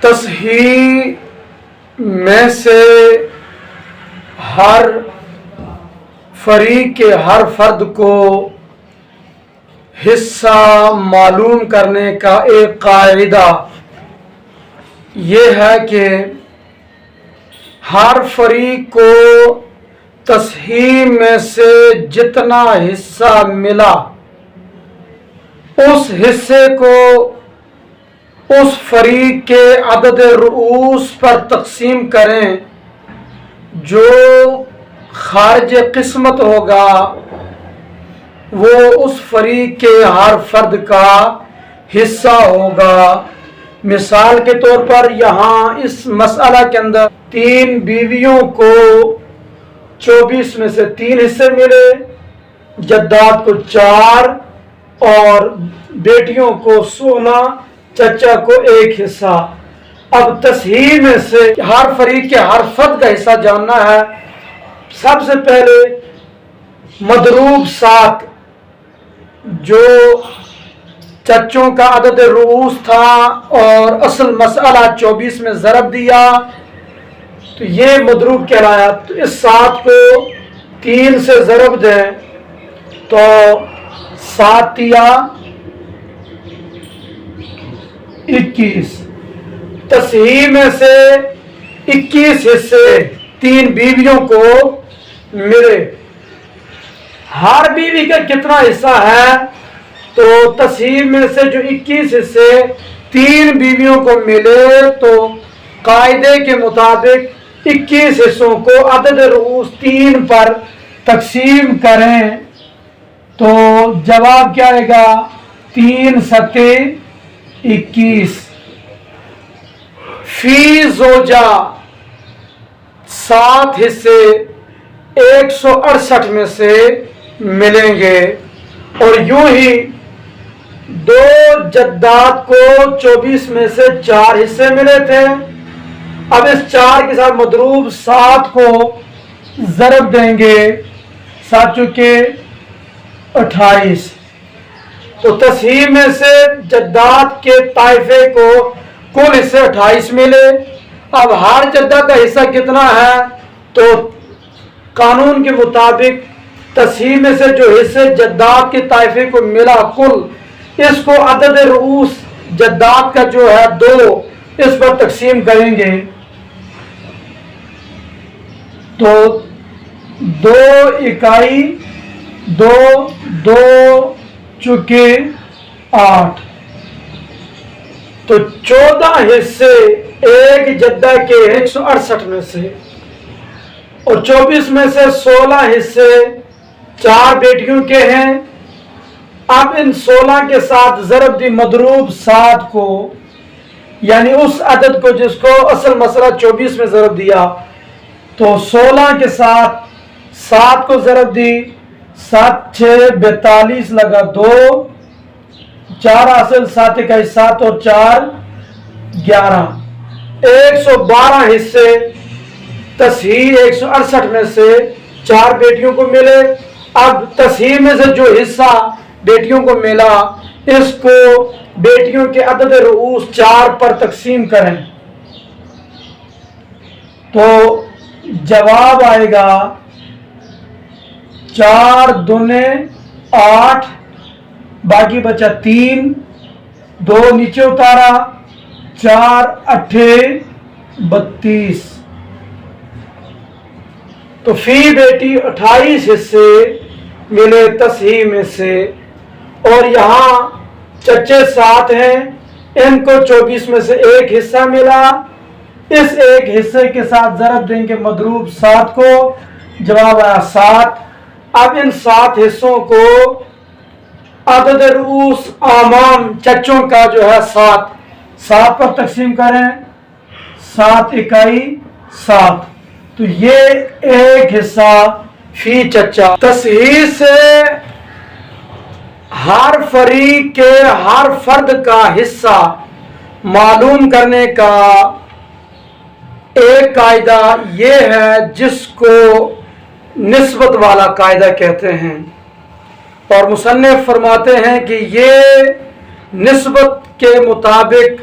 تصحیح میں سے ہر فریق کے ہر فرد کو حصہ معلوم کرنے کا ایک قاعدہ یہ ہے کہ ہر فریق کو تصحیح میں سے جتنا حصہ ملا اس حصے کو اس فریق کے عدد رؤوس پر تقسیم کریں جو خارج قسمت ہوگا وہ اس فریق کے ہر فرد کا حصہ ہوگا۔ مثال کے طور پر یہاں اس مسئلہ کے اندر 3 بیویوں کو 24 میں سے 3 حصے ملے، جداد کو 4 اور بیٹیوں کو 16، چچا کو 1 حصہ۔ اب تصحیح میں سے ہر فریق کے ہر فرد کا حصہ جاننا ہے۔ سب سے پہلے مضروب 7 جو چچوں کا عدد رؤوس تھا اور اصل مسئلہ 24 میں ضرب دیا تو یہ مضروب کہلایا۔ تو اس 7 کو 3 سے ضرب دیں تو 7 یا 21۔ تصحیح میں سے 21 حصے 3 بیویوں کو ملے۔ ہر بیوی کا کتنا حصہ ہے؟ تو تصحیح میں سے جو 21 حصے 3 بیویوں کو ملے تو قاعدے کے مطابق 21 حصوں کو عدد رؤوس 3 پر تقسیم کریں تو جواب کیا آئے گا؟ 3 × 21۔ فی زوجہ 7 حصے 168 میں سے ملیں گے، اور یوں ہی 2 جداد کو 24 میں سے 4 حصے ملے تھے۔ اب اس 4 کے ساتھ مضروب 7 کو ضرب دیں گے، 7 چونکہ 28۔ تو تصحیح میں سے جداد کے طائفے کو کل حصے 28 ملے۔ اب ہر جدہ کا حصہ کتنا ہے؟ تو قانون کے مطابق تصحیح میں سے جو حصے جداد کے طائفے کو ملا کل، اس کو عدد رؤوس جداد کا جو ہے 2 اس پر تقسیم کریں گے تو 2 اکائی 2 2 چونکہ 8 تو 14 حصے ایک جدہ کے 168 میں سے، اور 24 میں سے 16 حصے 4 بیٹیوں کے ہیں۔ اب ان 16 کے ساتھ ضرب دی مضروب 7 کو، یعنی اس عدد کو جس کو اصل مسئلہ 24 میں ضرب دیا، تو 16 کے ساتھ 7 کو ضرب دی، 7 6 42 لگا 2، 4 اصل 7 اکائی 7 اور 4 11۔ 112 حصے تصحیح 168 میں سے 4 بیٹیوں کو ملے۔ اب تصحیح میں سے جو حصہ بیٹیوں کو ملا اس کو بیٹیوں کے عدد رؤوس 4 پر تقسیم کریں تو جواب آئے گا 4 دونے 8، باقی بچا 3، 2 نیچے اتارا، 4 8 32۔ تو فی بیٹی 28 حصے ملے تصحیح میں سے، اور یہاں چچے 7 ہیں، ان کو 24 میں سے 1 حصہ ملا، اس 1 حصے کے ساتھ ضرب دیں گے مضروب 7 کو، جواب آیا 7۔ اب ان 7 حصوں کو عدد رؤوس اعمام چچوں کا جو ہے 7 پر تقسیم کریں، 7 اکائی 7، تو یہ 1 حصہ فی چچا۔ تصحیح سے ہر فریق کے ہر فرد کا حصہ معلوم کرنے کا ایک قاعدہ یہ ہے جس کو نسبت والا قاعدہ کہتے ہیں، اور مصنف فرماتے ہیں کہ یہ نسبت کے مطابق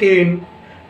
3।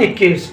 21।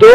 2